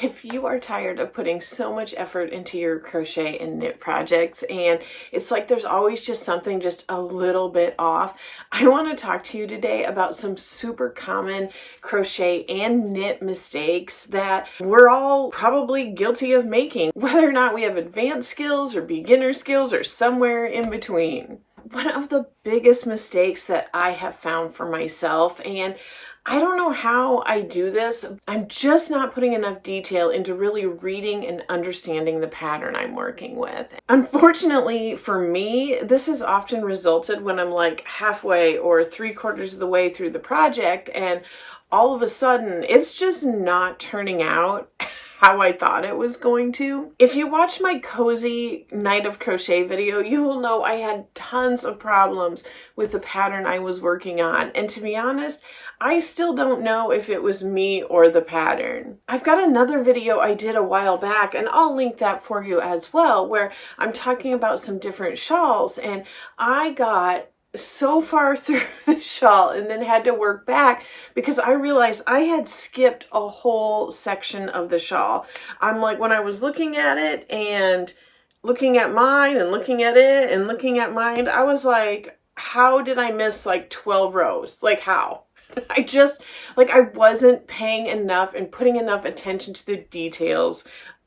If you are tired of putting so much effort into your crochet and knit projects and it's like there's always just something just a little bit off, I want to talk to you today about some super common crochet and knit mistakes that we're all probably guilty of making, whether or not we have advanced skills or beginner skills or somewhere in between. One of the biggest mistakes that I have found for myself, and I don't know how I do this. I'm just not putting enough detail into really reading and understanding the pattern I'm working with. Unfortunately for me, this has often resulted when I'm like halfway or 3/4 of the way through the project and all of a sudden it's just not turning out how I thought it was going to. If you watch my cozy night of crochet video, you will know I had tons of problems with the pattern I was working on. And to be honest, I still don't know if it was me or the pattern. I've got another video I did a while back, and I'll link that for you as well, where I'm talking about some different shawls, and I got so far through the shawl and then had to work back because I realized I had skipped a whole section of the shawl. I'm like, when I was looking at it and looking at mine and looking at it and looking at mine, I was like, how did I miss like 12 rows? Like how? I wasn't paying enough and putting enough attention to the details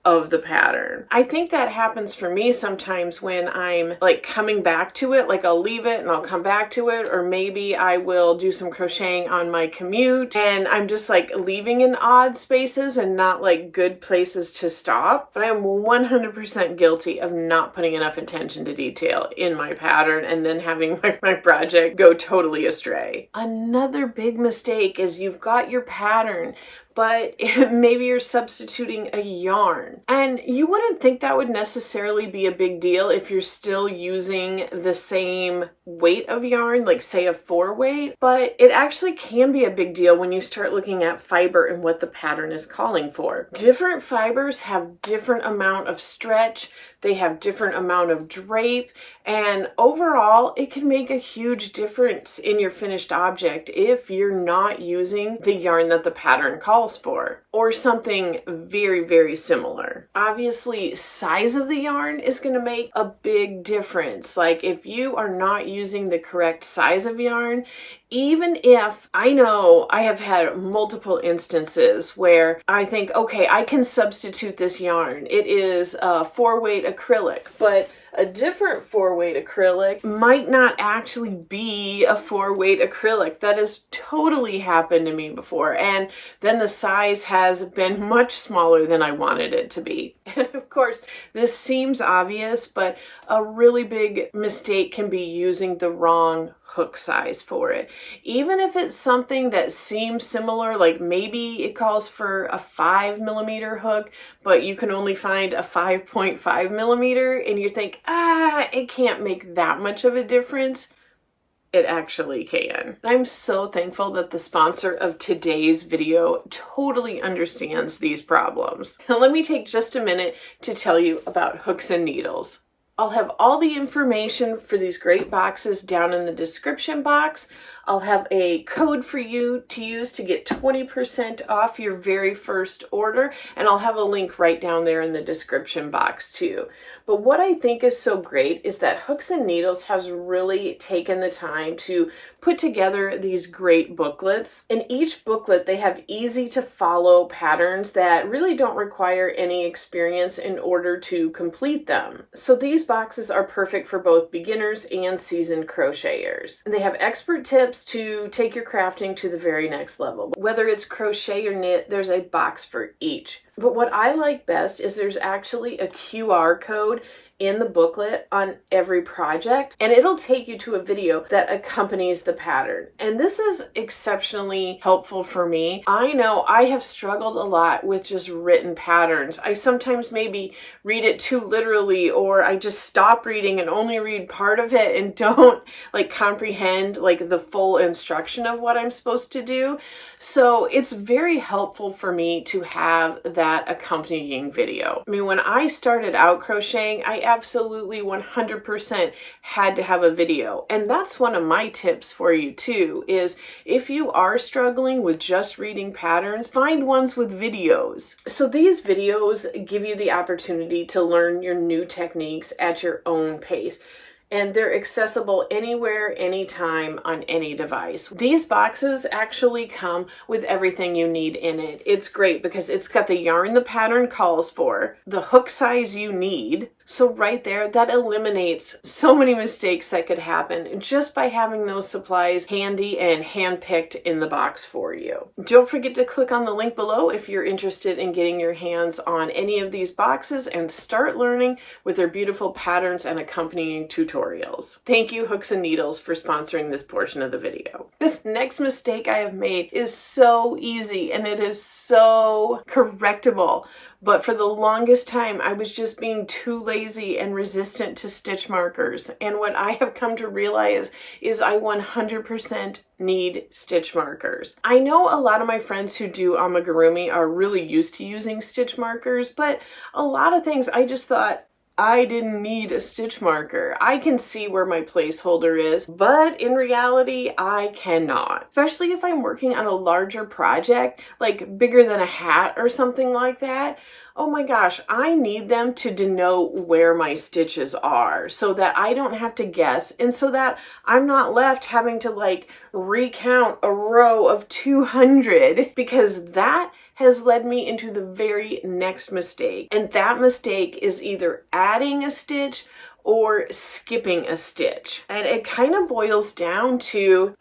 of the pattern. I think that happens for me sometimes when I'm like coming back to it, like I'll leave it and I'll come back to it, or maybe I will do some crocheting on my commute and I'm just like leaving in odd spaces and not like good places to stop. But I'm 100% guilty of not putting enough attention to detail in my pattern and then having my project go totally astray. Another big mistake is you've got your pattern, but maybe you're substituting a yarn. And you wouldn't think that would necessarily be a big deal if you're still using the same weight of yarn, like say a 4-weight, but it actually can be a big deal when you start looking at fiber and what the pattern is calling for. Different fibers have different amount of stretch, they have different amount of drape, and overall it can make a huge difference in your finished object if you're not using the yarn that the pattern calls for, or something very, very similar. Obviously, size of the yarn is going to make a big difference. Like if you are not using the correct size of yarn, even if I know I have had multiple instances where I think, okay, I can substitute this yarn. It is a 4-weight acrylic, but a different 4-weight acrylic might not actually be a 4-weight acrylic. That has totally happened to me before. And then the size has been much smaller than I wanted it to be. And of course, this seems obvious, but a really big mistake can be using the wrong hook size for it. Even if it's something that seems similar, like maybe it calls for a 5mm hook, but you can only find a 5.5mm, and you think, it can't make that much of a difference. It actually can. I'm so thankful that the sponsor of today's video totally understands these problems. Now, let me take just a minute to tell you about Hooks and Needles. I'll have all the information for these great boxes down in the description box. I'll have a code for you to use to get 20% off your very first order, and I'll have a link right down there in the description box too. But what I think is so great is that Hooks and Needles has really taken the time to put together these great booklets. In each booklet, they have easy to follow patterns that really don't require any experience in order to complete them. So these boxes are perfect for both beginners and seasoned crocheters. And they have expert tips to take your crafting to the very next level. Whether it's crochet or knit, there's a box for each. But what I like best is there's actually a QR code in the booklet on every project, and it'll take you to a video that accompanies the pattern. And this is exceptionally helpful for me. I know I have struggled a lot with just written patterns. I sometimes maybe read it too literally, or I just stop reading and only read part of it and don't like comprehend like the full instruction of what I'm supposed to do. So it's very helpful for me to have that accompanying video. I mean, when I started out crocheting, I absolutely 100% had to have a video. And that's one of my tips for you too, is if you are struggling with just reading patterns, find ones with videos. So these videos give you the opportunity to learn your new techniques at your own pace. And they're accessible anywhere, anytime, on any device. These boxes actually come with everything you need in it. It's great because it's got the yarn the pattern calls for, the hook size you need. So right there, that eliminates so many mistakes that could happen just by having those supplies handy and handpicked in the box for you. Don't forget to click on the link below if you're interested in getting your hands on any of these boxes and start learning with their beautiful patterns and accompanying tutorials. Thank you, Hooks and Needles, for sponsoring this portion of the video. This next mistake I have made is so easy and it is so correctable. But for the longest time, I was just being too lazy and resistant to stitch markers. And what I have come to realize is I 100% need stitch markers. I know a lot of my friends who do amigurumi are really used to using stitch markers, but a lot of things I just thought, I didn't need a stitch marker. I can see where my placeholder is, but in reality, I cannot. Especially if I'm working on a larger project, like bigger than a hat or something like that. Oh my gosh, I need them to denote where my stitches are so that I don't have to guess and so that I'm not left having to like recount a row of 200, because that has led me into the very next mistake. And that mistake is either adding a stitch or skipping a stitch. And it kind of boils down to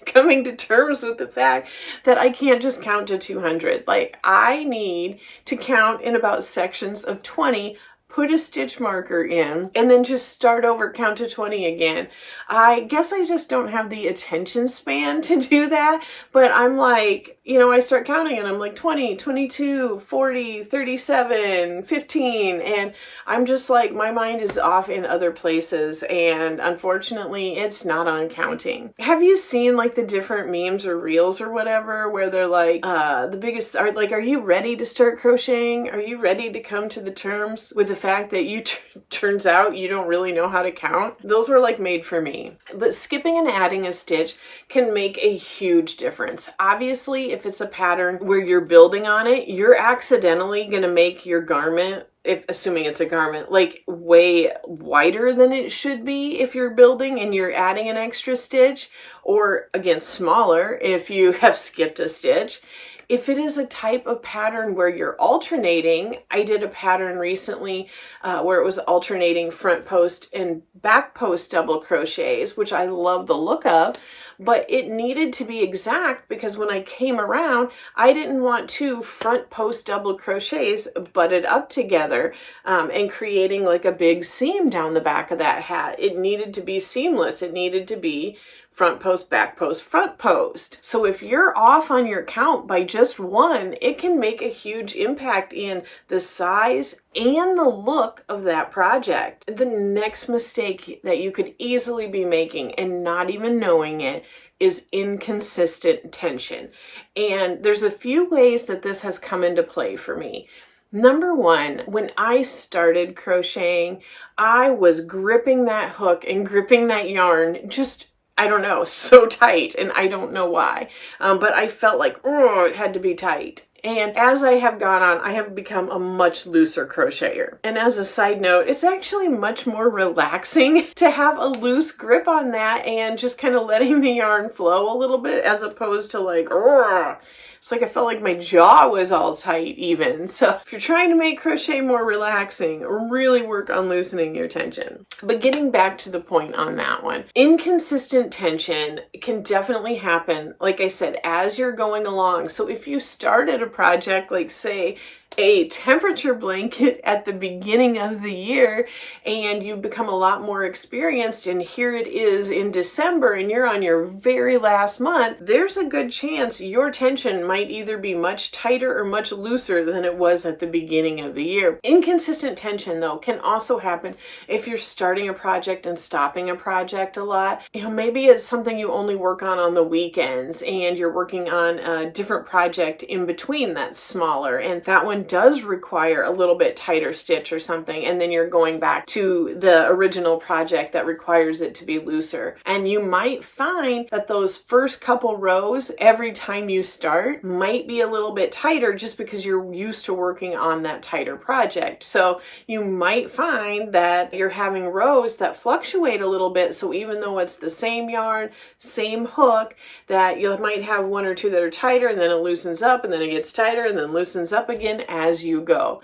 coming to terms with the fact that I can't just count to 200. Like, I need to count in about sections of 20, put a stitch marker in, and then just start over, count to 20 again. I guess I just don't have the attention span to do that, but I'm like, you know, I start counting and I'm like 20, 22, 40, 37, 15, and I'm just like, my mind is off in other places, and unfortunately, it's not on counting. Have you seen like the different memes or reels or whatever, where they're like, the biggest, are like, are you ready to start crocheting? Are you ready to come to the terms with the fact that you turns out you don't really know how to count? Those were like made for me. But skipping and adding a stitch can make a huge difference. Obviously, if it's a pattern where you're building on it, you're accidentally going to make your garment, if assuming it's a garment, like way wider than it should be if you're building and you're adding an extra stitch, or again, smaller if you have skipped a stitch. If it is a type of pattern where you're alternating, I did a pattern recently where it was alternating front post and back post double crochets, which I love the look of, but it needed to be exact because when I came around, I didn't want two front post double crochets butted up together and creating like a big seam down the back of that hat. It needed to be seamless. It needed to be front post, back post, front post. So if you're off on your count by just one, it can make a huge impact in the size and the look of that project. The next mistake that you could easily be making and not even knowing it is inconsistent tension. And there's a few ways that this has come into play for me. Number one, when I started crocheting, I was gripping that hook and gripping that yarn just, I don't know, so tight, and I don't know why, but I felt like, oh, it had to be tight. And as I have gone on, I have become a much looser crocheter. And as a side note, it's actually much more relaxing to have a loose grip on that and just kind of letting the yarn flow a little bit, as opposed to like, oh, it's like I felt like my jaw was all tight even. So if you're trying to make crochet more relaxing, really work on loosening your tension. But getting back to the point on that one, inconsistent tension can definitely happen, like I said, as you're going along. So if you started a project, like say a temperature blanket at the beginning of the year, and you've become a lot more experienced, and here it is in December and you're on your very last month, there's a good chance your tension might either be much tighter or much looser than it was at the beginning of the year. Inconsistent tension, though, can also happen if you're starting a project and stopping a project a lot. You know, maybe it's something you only work on the weekends, and you're working on a different project in between that's smaller, and that one one does require a little bit tighter stitch or something, and then you're going back to the original project that requires it to be looser. And you might find that those first couple rows, every time you start, might be a little bit tighter just because you're used to working on that tighter project. So you might find that you're having rows that fluctuate a little bit. So even though it's the same yarn, same hook, that you might have one or two that are tighter, and then it loosens up, and then it gets tighter, and then loosens up again as you go.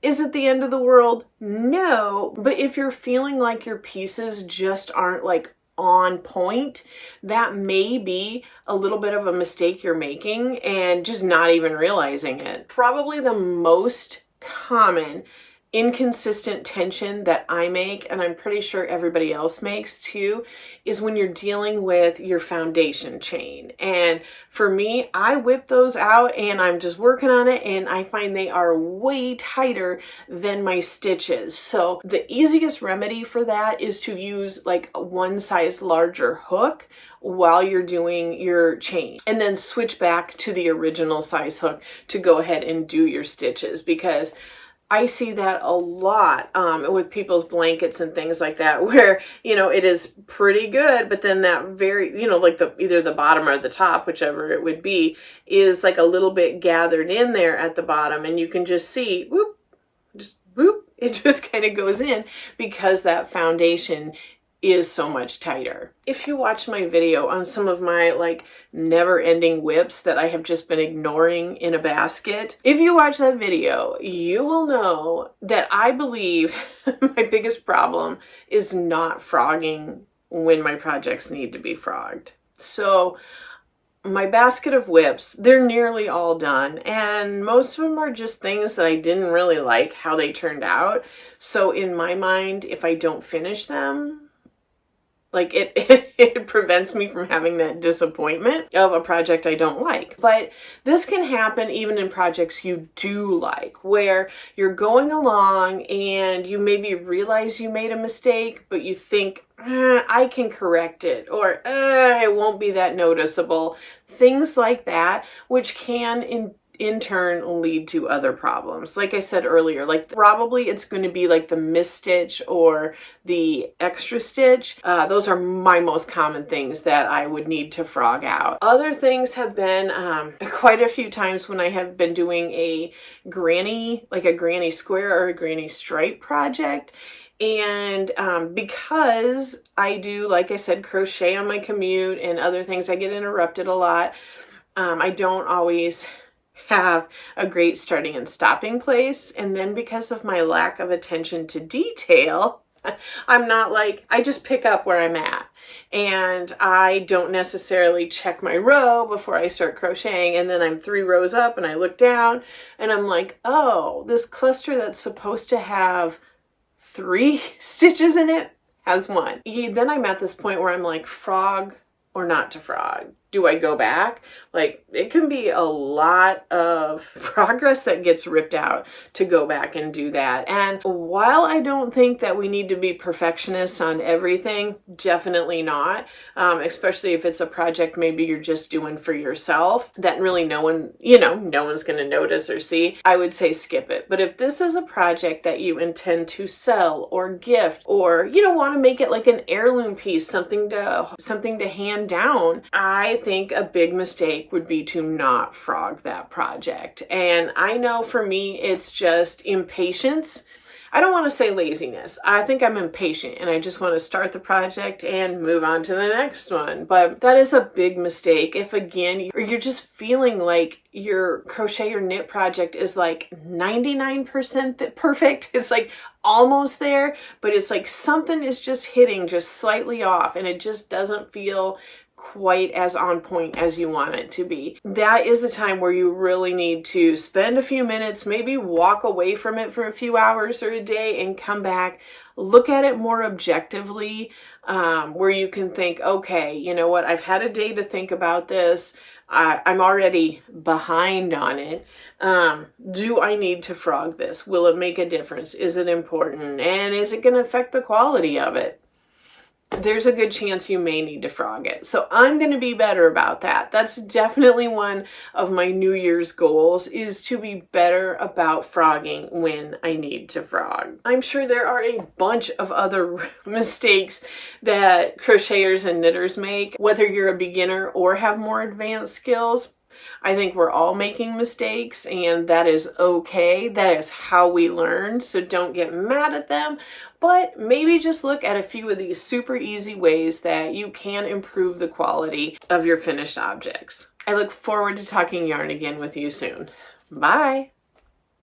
Is it the end of the world? No, but if you're feeling like your pieces just aren't like on point, that may be a little bit of a mistake you're making and just not even realizing it. Probably the most common inconsistent tension that I make, and I'm pretty sure everybody else makes too, is when you're dealing with your foundation chain. And for me, I whip those out and I'm just working on it, and I find they are way tighter than my stitches. So the easiest remedy for that is to use like a one size larger hook while you're doing your chain, and then switch back to the original size hook to go ahead and do your stitches, because I see that a lot with people's blankets and things like that, where, you know, it is pretty good, but then that very, you know, like either the bottom or the top, whichever it would be, is like a little bit gathered in there at the bottom, and you can just see, whoop, just whoop, it just kind of goes in because that foundation is so much tighter. If you watch my video on some of my like never-ending whips that I have just been ignoring in a basket, if you watch that video, you will know that I believe my biggest problem is not frogging when my projects need to be frogged. So my basket of whips, they're nearly all done, and most of them are just things that I didn't really like how they turned out. So in my mind, if I don't finish them, like it prevents me from having that disappointment of a project I don't like. But this can happen even in projects you do like, where you're going along and you maybe realize you made a mistake, but you think, I can correct it, or it won't be that noticeable. Things like that, which can in turn lead to other problems. Like I said earlier, like probably it's going to be like the misstitch or the extra stitch. Those are my most common things that I would need to frog out. Other things have been quite a few times when I have been doing a granny, like a granny square or a granny stripe project. And because I do, like I said, crochet on my commute and other things, I get interrupted a lot. I don't always have a great starting and stopping place. And then because of my lack of attention to detail, I'm not like, I just pick up where I'm at. And I don't necessarily check my row before I start crocheting. And then I'm 3 rows up and I look down and I'm like, oh, this cluster that's supposed to have 3 stitches in it has 1. Then I'm at this point where I'm like, frog or not to frog? Do I go back? Like, it can be a lot of progress that gets ripped out to go back and do that. And while I don't think that we need to be perfectionists on everything, definitely not, especially if it's a project maybe you're just doing for yourself that really no one, no one's going to notice or see, I would say skip it. But if this is a project that you intend to sell or gift, or want to make it like an heirloom piece, something to hand down, I think a big mistake would be to not frog that project. And I know for me, it's just impatience. I don't want to say laziness. I think I'm impatient and I just want to start the project and move on to the next one. But that is a big mistake. If again, you're just feeling like your crochet or knit project is like 99% perfect. It's like almost there, but it's like something is just hitting just slightly off and it just doesn't feel quite as on point as you want it to be. That is the time where you really need to spend a few minutes, maybe walk away from it for a few hours or a day and come back, look at it more objectively, where you can think, okay, you know what, I've had a day to think about this. I'm already behind on it. Do I need to frog this? Will it make a difference? Is it important? And is it going to affect the quality of it? there's a good chance you may need to frog it. So I'm going to be better about that. That's definitely one of my New Year's goals, is to be better about frogging when I need to frog. I'm sure there are a bunch of other mistakes that crocheters and knitters make, whether you're a beginner or have more advanced skills. I think we're all making mistakes, and that is okay. That is how we learn, so don't get mad at them, but maybe just look at a few of these super easy ways that you can improve the quality of your finished objects. I look forward to talking yarn again with you soon. Bye!